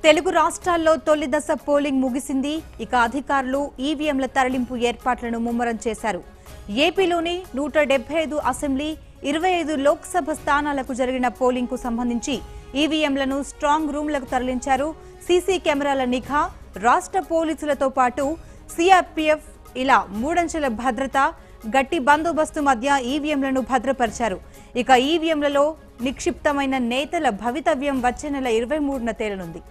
తెలుగు రాష్ట్రాల్లో తొలి దశ పోలింగ్ ముగిసింది. ఇక అధికారులు ఈవీఎంల తరలింపు ఏర్పాట్లను ముమ్మరం చేశారు. ఏపీలోని 175 అసెంబ్లీ 25 లోక్సభ స్థానాలకు జరిగిన పోలింగ్ కు సంబంధించి ఈవీఎంలను స్ట్రాంగ్ రూమ్లకు తరలించారు. సీసీ కెమెరాల నిఘా, రాష్ట్ర పోలీసులతో పాటు సిఆర్పీఎఫ్ ఇలా మూడంచెల భద్రత, గట్టి బందోబస్తు మధ్య ఈవీఎంలను భద్రపరిచారు. ఇక ఈవీఎంలలో నిక్షిప్తమైన నేతల భవితవ్యం వచ్చే నెల 23న తేలనుంది.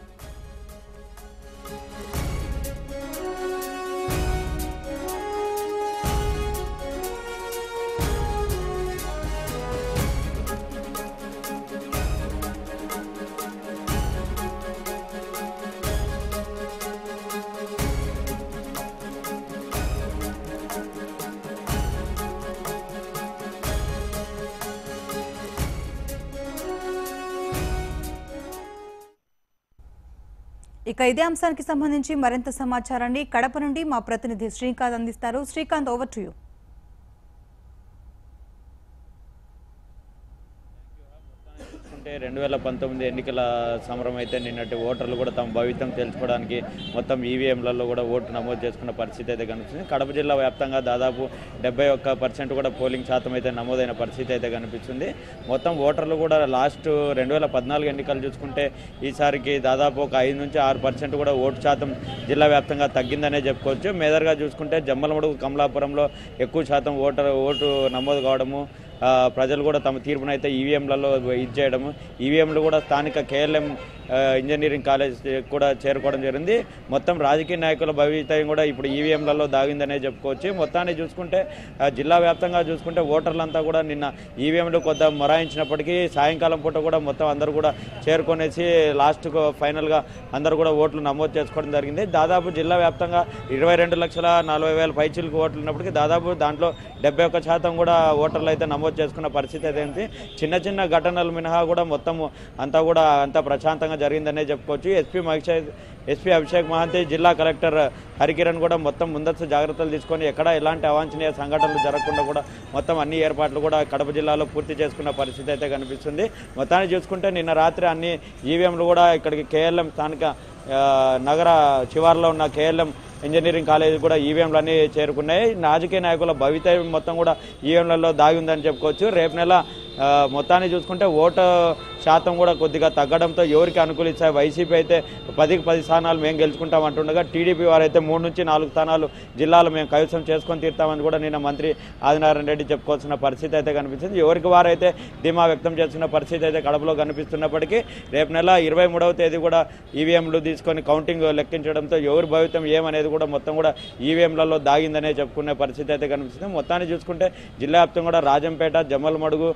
ఇక ఇదే అంశానికి సంబంధించి మరింత సమాచారాన్ని కడప నుండి మా ప్రతినిధి శ్రీకాంత్ అందిస్తారు. Srikanth, over to you. 2019 ఎన్నికల సమరం అయితే నిన్నటి ఓటర్లు కూడా తమ భవితం తెలుసుకోవడానికి మొత్తం ఈవీఎంలలో కూడా ఓటు నమోదు చేసుకున్న పరిస్థితి అయితే కనిపిస్తుంది. కడప జిల్లా వ్యాప్తంగా దాదాపు 71% కూడా పోలింగ్ శాతం అయితే నమోదైన పరిస్థితి అయితే కనిపిస్తుంది. మొత్తం ఓటర్లు కూడా లాస్ట్ 2014 ఎన్నికలు చూసుకుంటే ఈసారికి దాదాపు ఒక 5 నుంచి 6% కూడా ఓటు శాతం జిల్లా వ్యాప్తంగా తగ్గిందనే చెప్పుకోవచ్చు. మేదర్గా చూసుకుంటే జమ్మలమడుగు, కమలాపురంలో ఎక్కువ శాతం ఓటు నమోదు కావడము, ప్రజలు కూడా తమ తీర్పునైతే ఈవీఎంలలో ఇచ్చేయడము, ఈవీఎంలు కూడా స్థానిక కేఎల్ఎం ఇంజనీరింగ్ కాలేజ్ కూడా చేరుకోవడం జరిగింది. మొత్తం రాజకీయ నాయకుల భవితవ్యం కూడా ఇప్పుడు ఈవీఎంలలో దాగిందనే చెప్పుకోవచ్చు. మొత్తాన్ని చూసుకుంటే జిల్లా వ్యాప్తంగా చూసుకుంటే ఓటర్లంతా కూడా నిన్న ఈవీఎంలు కొద్దిగా మొరాయించినప్పటికీ సాయంకాలం పూట కూడా మొత్తం అందరూ కూడా చేరుకొనేసి లాస్ట్కు ఫైనల్గా అందరూ కూడా ఓట్లు నమోదు చేసుకోవడం జరిగింది. దాదాపు జిల్లా వ్యాప్తంగా 22,40,000 పైచిలకు ఓట్లు ఉన్నప్పటికీ దాదాపు దాంట్లో 71% కూడా ఓటర్లు అయితే నమోదు చేసుకున్న పరిస్థితి అయితే చిన్న చిన్న ఘటనలు మినహా కూడా మొత్తం అంతా ప్రశాంతంగా జరిగిందనే చెప్పుకోవచ్చు. ఎస్పీ అభిషేక్ మహాంతి, జిల్లా కలెక్టర్ హరికిరణ్ కూడా మొత్తం ముందస్తు జాగ్రత్తలు తీసుకొని ఎక్కడ ఎలాంటి అవాంఛనీయ సంఘటనలు జరగకుండా కూడా మొత్తం అన్ని ఏర్పాట్లు కూడా కడప జిల్లాలో పూర్తి చేసుకున్న పరిస్థితి అయితే కనిపిస్తుంది. మొత్తాన్ని చూసుకుంటే నిన్న రాత్రి అన్ని ఈవీఎంలు కూడా ఇక్కడికి కేఎల్ఎం స్థానిక నగర శివార్లో ఉన్న కేఎల్ఎం ఇంజనీరింగ్ కాలేజీ కూడా ఈవీఎంలు అన్నీ చేరుకున్నాయి. రాజకీయ నాయకుల భవితవ్యం మొత్తం కూడా ఈవీఎంలలో దాగి ఉందని చెప్పుకోవచ్చు. రేపు నెల మొత్తాన్ని చూసుకుంటే ఓటు శాతం కూడా కొద్దిగా తగ్గడంతో ఎవరికి అనుకూలిస్తాయి. వైసీపీ అయితే 10కి 10 స్థానాలు మేము గెలుచుకుంటామంటుండగా టీడీపీ వారైతే 3 నుంచి 4 స్థానాలు జిల్లాలో మేము కైవసం చేసుకొని తీరుతామని కూడా నిన్న మంత్రి ఆదినారాయణ రెడ్డి చెప్పుకోవాల్సిన పరిస్థితి అయితే కనిపిస్తుంది. ఎవరికి వారైతే ధీమా వ్యక్తం చేస్తున్న పరిస్థితి అయితే కడపలో కనిపిస్తున్నప్పటికీ రేపు నెల 23వ తేదీ కూడా ఈవీఎంలు తీసుకొని కౌంటింగ్ లెక్కించడంతో ఎవరి భవితం ఏమనేది కూడా మొత్తం కూడా ఈవీఎంలలో దాగిందనే చెప్పుకునే పరిస్థితి అయితే కనిపిస్తుంది. మొత్తాన్ని చూసుకుంటే జిల్లా వ్యాప్తంగా కూడా రాజంపేట, జమ్మలమడుగు,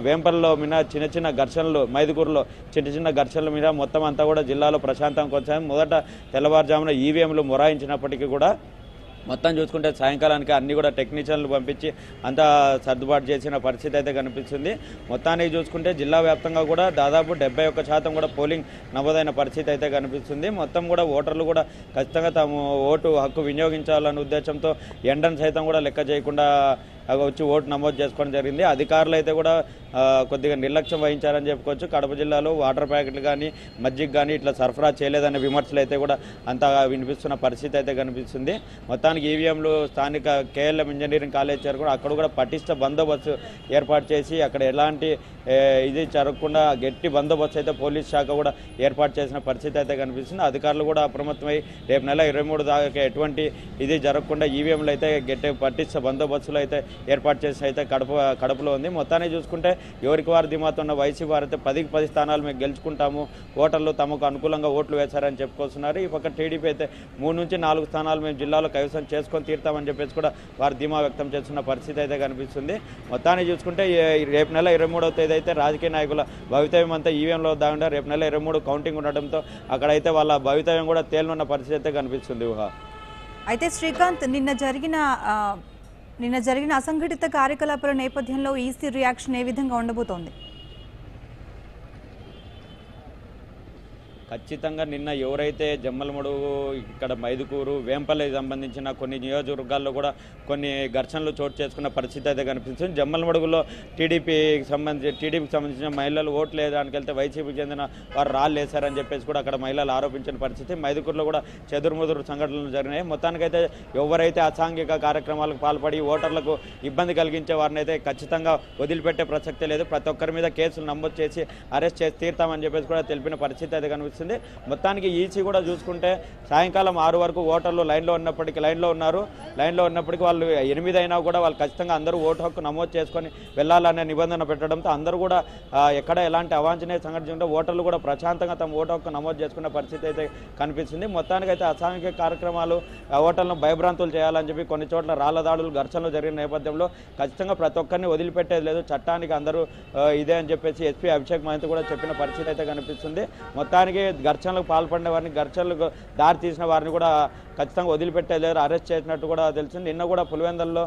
వేంపల్లో మీద చిన్న చిన్న ఘర్షణలు, మైదుకూరులో చిన్న చిన్న ఘర్షణల మీద మొత్తం అంతా కూడా జిల్లాలో ప్రశాంతంగా వచ్చాయి. మొదట తెల్లవారుజామున ఈవీఎంలు మొరాయించినప్పటికీ కూడా మొత్తం చూసుకుంటే సాయంకాలానికి అన్ని కూడా టెక్నీషియన్లు పంపించి అంతా సర్దుబాటు చేసిన పరిస్థితి అయితే కనిపిస్తుంది. మొత్తానికి చూసుకుంటే జిల్లా వ్యాప్తంగా కూడా దాదాపు 71% కూడా పోలింగ్ నమోదైన పరిస్థితి అయితే కనిపిస్తుంది. మొత్తం కూడా ఓటర్లు కూడా ఖచ్చితంగా తమ ఓటు హక్కు వినియోగించాలనే ఉద్దేశంతో ఎండను సైతం కూడా లెక్క చేయకుండా వచ్చి ఓటు నమోదు చేసుకోవడం జరిగింది. అధికారులు అయితే కూడా కొద్దిగా నిర్లక్ష్యం వహించారని చెప్పుకోవచ్చు. కడప జిల్లాలో వాటర్ ప్యాకెట్లు కానీ మజ్జిగ కానీ ఇట్లా సరఫరా చేయలేదనే విమర్శలు అయితే కూడా అంతా వినిపిస్తున్న పరిస్థితి అయితే కనిపిస్తుంది. మొత్తానికి ఈవీఎంలు స్థానిక కేఎల్ఎం ఇంజనీరింగ్ కాలేజ్ చేరుకుని అక్కడ కూడా పటిష్ట బందోబస్తు ఏర్పాటు చేసి అక్కడ ఎలాంటి ఇది జరగకుండా గట్టి బందోబస్తు అయితే పోలీస్ శాఖ కూడా ఏర్పాటు చేసిన పరిస్థితి అయితే కనిపిస్తుంది. అధికారులు కూడా అప్రమత్తమై రేపు నెల 23 దాకా ఎటువంటి ఇది జరగకుండా ఈవీఎంలు అయితే గట్టి పటిష్ట బందోబస్తులు అయితే ఏర్పాటు చేసి అయితే కడపలో ఉంది. మొత్తాన్ని చూసుకుంటే ఎవరికి వారి ధీమాతో ఉన్న వైసీపీ వారైతే 10కి 10 స్థానాలు మేము గెలుచుకుంటాము, ఓటర్లు తమకు అనుకూలంగా ఓట్లు వేశారని చెప్పుకొస్తున్నారు. ఈ పక్క టీడీపీ అయితే 3 నుంచి 4 స్థానాలు మేము జిల్లాలో కైవసం చేసుకొని తీరుతామని చెప్పేసి కూడా వారు ధీమా వ్యక్తం చేస్తున్న పరిస్థితి అయితే కనిపిస్తుంది. మొత్తాన్ని చూసుకుంటే రేపు నెల 23వ తేదీ అయితే రాజకీయ నాయకుల భవితవ్యం అంతా ఈవీఎంలో దాగుంటే రేపు నెల 23 కౌంటింగ్ ఉండడంతో అక్కడైతే వాళ్ళ భవితవ్యం కూడా తేలనున్న పరిస్థితి అయితే కనిపిస్తుంది. అయితే శ్రీకాంత్, నిన్న జరిగిన అసంఘటిత కార్యకలాపాల నేపథ్యంలో ఈసీ రియాక్షన్ ఏ విధంగా ఉండబోతోంది? ఖచ్చితంగా నిన్న ఎవరైతే జమ్మలమడుగు, ఇక్కడ మైదుకూరు, వేంపల్లికి సంబంధించిన కొన్ని నియోజకవర్గాల్లో కూడా కొన్ని ఘర్షణలు చోటు చేసుకున్న పరిస్థితి అయితే కనిపిస్తుంది. జమ్మలమడుగులో టీడీపీకి సంబంధించిన మహిళలు ఓట్లు వేయడానికి వెళ్తే వైసీపీకి చెందిన వారు రాళ్ళు వేశారని చెప్పేసి కూడా అక్కడ మహిళలు ఆరోపించిన పరిస్థితి. మైదుకూరులో కూడా చెదురుముదురు సంఘటనలు జరిగినాయి. మొత్తానికైతే ఎవరైతే అసాంఘిక కార్యక్రమాలకు పాల్పడి ఓటర్లకు ఇబ్బంది కలిగించే వారిని అయితే ఖచ్చితంగా వదిలిపెట్టే ప్రసక్తే లేదు. ప్రతి ఒక్కరి మీద కేసులు నమోదు చేసి అరెస్ట్ చేసి తీరుతామని చెప్పేసి కూడా తెలిపిన పరిస్థితి అయితే కనిపిస్తుంది. మొత్తానికి ఈసీ కూడా చూసుకుంటే సాయంకాలం 6 వరకు ఓటర్లు లైన్లో ఉన్నప్పటికీ వాళ్ళు 8 అయినా కూడా వాళ్ళు ఖచ్చితంగా అందరూ ఓటు హక్కు నమోదు చేసుకొని వెళ్ళాలనే నిబంధన పెట్టడంతో అందరూ కూడా ఎక్కడ ఎలాంటి అవాంఛనీయ సంఘటన ఓటర్లు కూడా ప్రశాంతంగా తమ ఓటు హక్కు నమోదు చేసుకునే పరిస్థితి అయితే కనిపిస్తుంది. మొత్తానికైతే అసాంఘిక కార్యక్రమాలు ఓటర్లను భయభ్రాంతులు చేయాలని చెప్పి కొన్ని చోట్ల రాళ్ల దాడులు, ఘర్షణలు జరిగిన నేపథ్యంలో ఖచ్చితంగా ప్రతి ఒక్కరిని వదిలిపెట్టేది లేదు, చట్టానికి అందరూ ఇదే అని చెప్పేసి ఎస్పీ అభిషేక్ మహంత్ కూడా చెప్పిన పరిస్థితి అయితే కనిపిస్తుంది. మొత్తానికి ఘర్షణలకు పాల్పడిన వారిని, ఘర్షణలకు దారి తీసిన వారిని కూడా ఖచ్చితంగా వదిలిపెట్టేలేరు, అరెస్ట్ చేసినట్టు కూడా తెలిసింది. నిన్న కూడా పులివెందుల్లో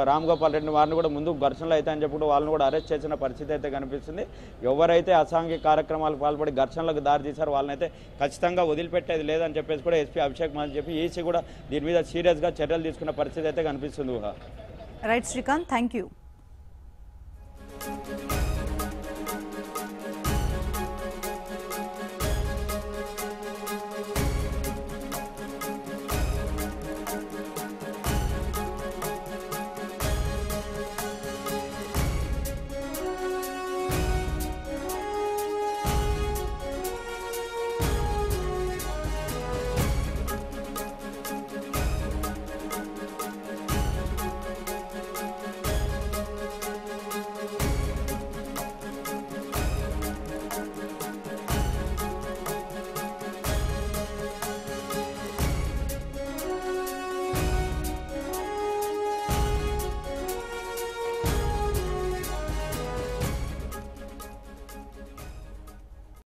రామ్ గోపాల్ రెడ్డి వారిని కూడా ముందు ఘర్షణలు అయితే అని చెప్పి వాళ్ళని కూడా అరెస్ట్ చేసిన పరిస్థితి అయితే కనిపిస్తుంది. ఎవరైతే అసాంఘిక కార్యక్రమాలకు పాల్పడి ఘర్షణలకు దారి తీశారో వాళ్ళనైతే ఖచ్చితంగా వదిలిపెట్టేది లేదని చెప్పేసి కూడా ఎస్పీ అభిషేక్ మహంత్ చెప్పి ఈసీ కూడా దీని మీద సీరియస్గా చర్యలు తీసుకున్న పరిస్థితి అయితే కనిపిస్తుంది. Right Srikanth, thank you.